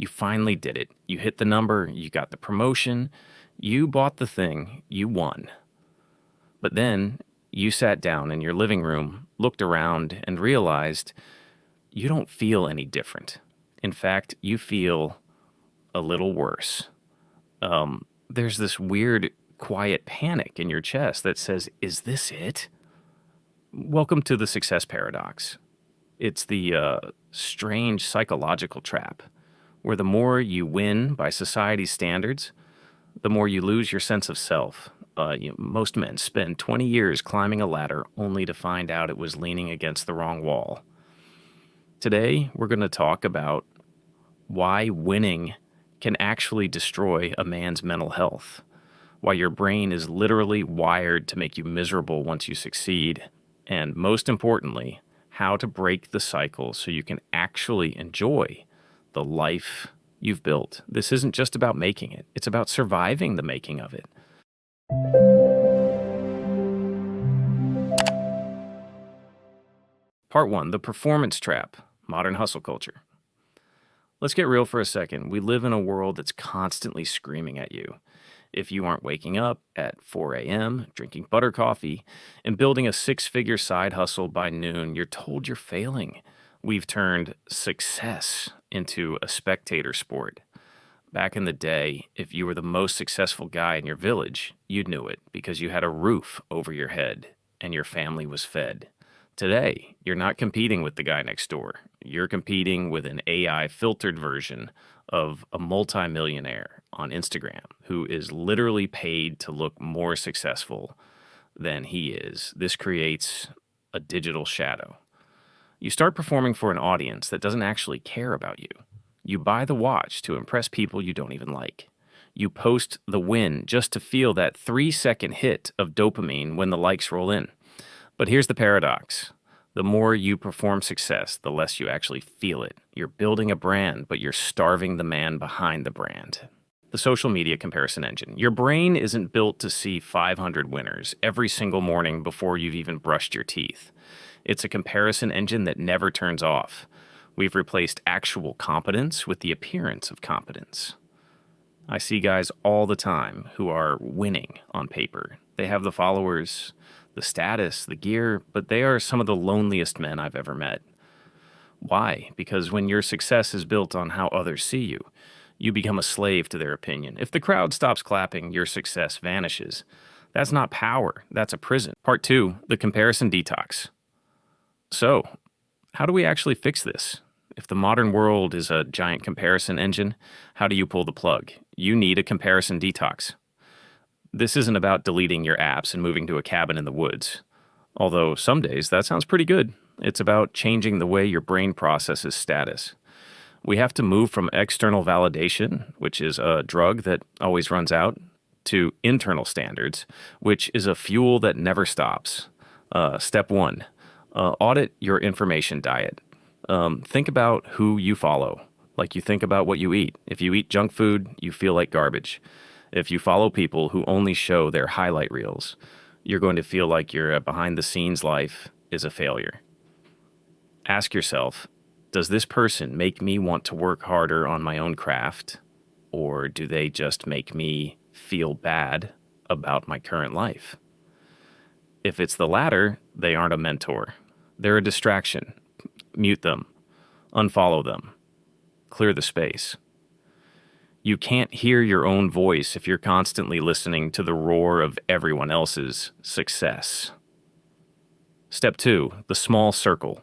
You finally did it. You hit the number, you got the promotion, you bought the thing, you won. But then you sat down in your living room, looked around, and realized you don't feel any different. In fact, you feel a little worse. There's this weird, quiet panic in your chest that says, is this it? Welcome to the success paradox. It's the strange psychological trap where the more you win by society's standards, the more you lose your sense of self. Most men spend 20 years climbing a ladder only to find out it was leaning against the wrong wall. Today, we're going to talk about why winning can actually destroy a man's mental health, why your brain is literally wired to make you miserable once you succeed, and most importantly, how to break the cycle so you can actually enjoy the life you've built. This isn't just about making it, it's about surviving the making of it. Part 1, the performance trap, modern hustle culture. Let's get real for a second. We live in a world that's constantly screaming at you. If you aren't waking up at 4 a.m., drinking butter coffee, and building a six-figure side hustle by noon, you're told you're failing. We've turned success into a spectator sport. Back in the day, if you were the most successful guy in your village, you knew it because you had a roof over your head and your family was fed. Today, you're not competing with the guy next door. You're competing with an AI-filtered version of a multimillionaire on Instagram who is literally paid to look more successful than he is. This creates a digital shadow. You start performing for an audience that doesn't actually care about you. You buy the watch to impress people you don't even like. You post the win just to feel that 3-second hit of dopamine when the likes roll in. But here's the paradox. The more you perform success, the less you actually feel it. You're building a brand, but you're starving the man behind the brand. The social media comparison engine. Your brain isn't built to see 500 winners every single morning before you've even brushed your teeth. It's a comparison engine that never turns off. We've replaced actual competence with the appearance of competence. I see guys all the time who are winning on paper. They have the followers, the status, the gear, but they are some of the loneliest men I've ever met. Why? Because when your success is built on how others see you, you become a slave to their opinion. If the crowd stops clapping, your success vanishes. That's not power, that's a prison. Part 2, the comparison detox. So, how do we actually fix this? If the modern world is a giant comparison engine, how do you pull the plug? You need a comparison detox. This isn't about deleting your apps and moving to a cabin in the woods. Although some days that sounds pretty good. It's about changing the way your brain processes status. We have to move from external validation, which is a drug that always runs out, to internal standards, which is a fuel that never stops. Step 1, audit your information diet. Think about who you follow, like you think about what you eat. If you eat junk food, you feel like garbage. If you follow people who only show their highlight reels, you're going to feel like your behind-the-scenes life is a failure. Ask yourself, does this person make me want to work harder on my own craft, or do they just make me feel bad about my current life? If it's the latter, they aren't a mentor. They're a distraction. Mute them. Unfollow them. Clear the space. You can't hear your own voice if you're constantly listening to the roar of everyone else's success. Step 2, the small circle.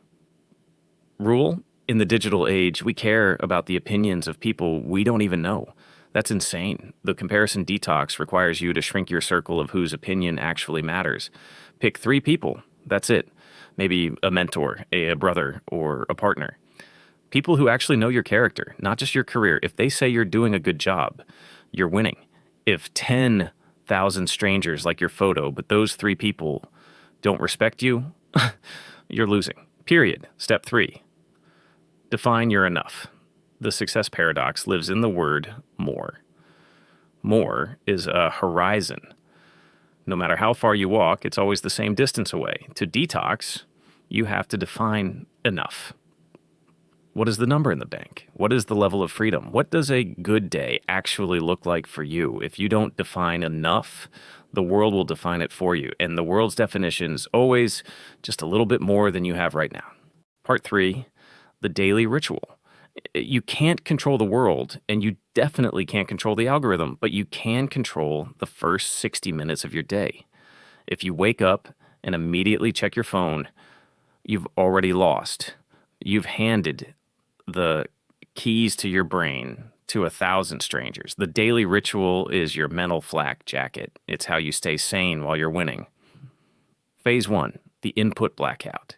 Rule: in the digital age, we care about the opinions of people we don't even know. That's insane. The comparison detox requires you to shrink your circle of whose opinion actually matters. Pick 3 people. That's it. Maybe a mentor, a brother, or a partner. People who actually know your character, not just your career. If they say you're doing a good job, you're winning. If 10,000 strangers like your photo, but those 3 people don't respect you, you're losing. Period. Step 3, define your enough. The success paradox lives in the word more. More is a horizon. No matter how far you walk, it's always the same distance away. To detox, you have to define enough. What is the number in the bank? What is the level of freedom? What does a good day actually look like for you? If you don't define enough, the world will define it for you. And the world's definition is always just a little bit more than you have right now. Part 3, the daily ritual. You can't control the world, and you definitely can't control the algorithm, but you can control the first 60 minutes of your day. If you wake up and immediately check your phone, you've already lost. You've handed the keys to your brain to 1,000 strangers. The daily ritual is your mental flak jacket. It's how you stay sane while you're winning. Phase 1, the input blackout.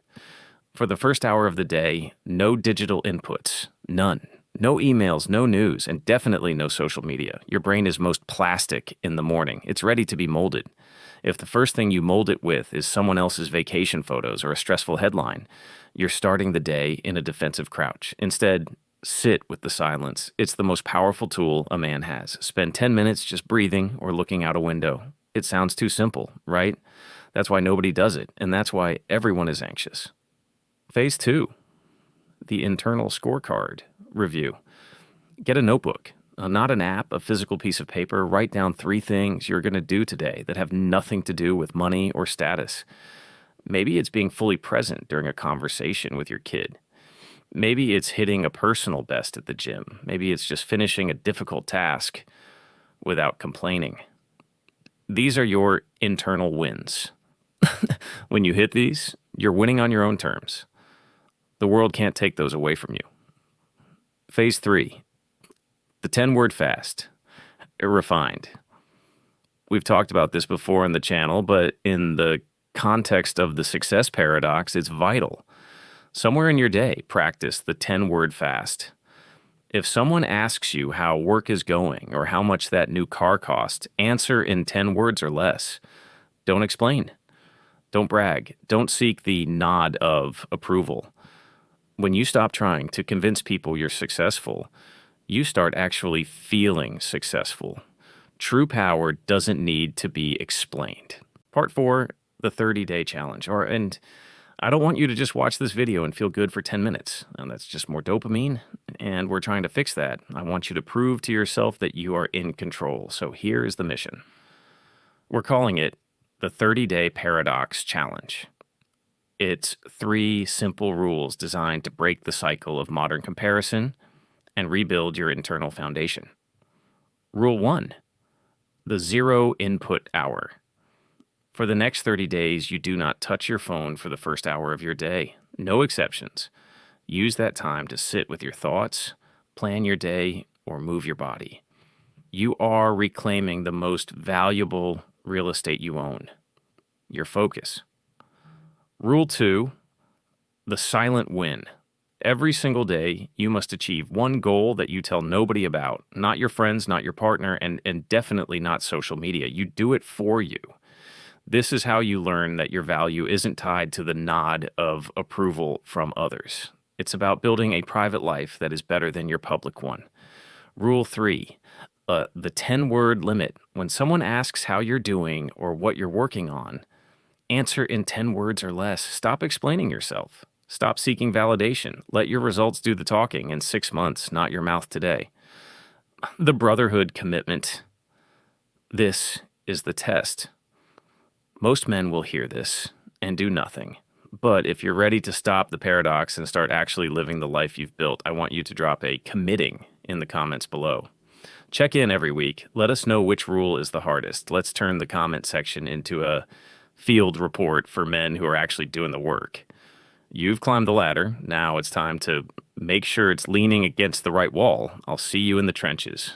For the first hour of the day, no digital inputs, none. No emails, no news, and definitely no social media. Your brain is most plastic in the morning. It's ready to be molded. If the first thing you mold it with is someone else's vacation photos or a stressful headline, you're starting the day in a defensive crouch. Instead, sit with the silence. It's the most powerful tool a man has. Spend 10 minutes just breathing or looking out a window. It sounds too simple, right? That's why nobody does it, and that's why everyone is anxious. Phase 2, the internal scorecard review. Get a notebook, not an app, a physical piece of paper. Write down 3 things you're going to do today that have nothing to do with money or status. Maybe it's being fully present during a conversation with your kid. Maybe it's hitting a personal best at the gym. Maybe it's just finishing a difficult task without complaining. These are your internal wins. When you hit these, you're winning on your own terms. The world can't take those away from you. Phase 3, the 10-word fast, refined. We've talked about this before on the channel, but in the context of the success paradox, it's vital. Somewhere in your day, practice the 10-word fast. If someone asks you how work is going or how much that new car cost, answer in 10 words or less. Don't explain. Don't brag. Don't seek the nod of approval. When you stop trying to convince people you're successful, you start actually feeling successful. True power doesn't need to be explained. Part 4, the 30-day challenge. And I don't want you to just watch this video and feel good for 10 minutes. And that's just more dopamine, and we're trying to fix that. I want you to prove to yourself that you are in control. So here is the mission. We're calling it the 30-day paradox challenge. It's 3 simple rules designed to break the cycle of modern comparison and rebuild your internal foundation. Rule 1, the 0 input hour. For the next 30 days, you do not touch your phone for the first hour of your day. No exceptions. Use that time to sit with your thoughts, plan your day, or move your body. You are reclaiming the most valuable real estate you own, your focus. Rule 2, the silent win. Every single day, you must achieve one goal that you tell nobody about, not your friends, not your partner, and definitely not social media. You do it for you. This is how you learn that your value isn't tied to the nod of approval from others. It's about building a private life that is better than your public one. Rule 3, the 10-word limit. When someone asks how you're doing or what you're working on, answer in 10 words or less. Stop explaining yourself. Stop seeking validation. Let your results do the talking in 6 months, not your mouth today. The brotherhood commitment. This is the test. Most men will hear this and do nothing. But if you're ready to stop the paradox and start actually living the life you've built, I want you to drop a committing in the comments below. Check in every week. Let us know which rule is the hardest. Let's turn the comment section into a field report for men who are actually doing the work. You've climbed the ladder. Now it's time to make sure it's leaning against the right wall. I'll see you in the trenches.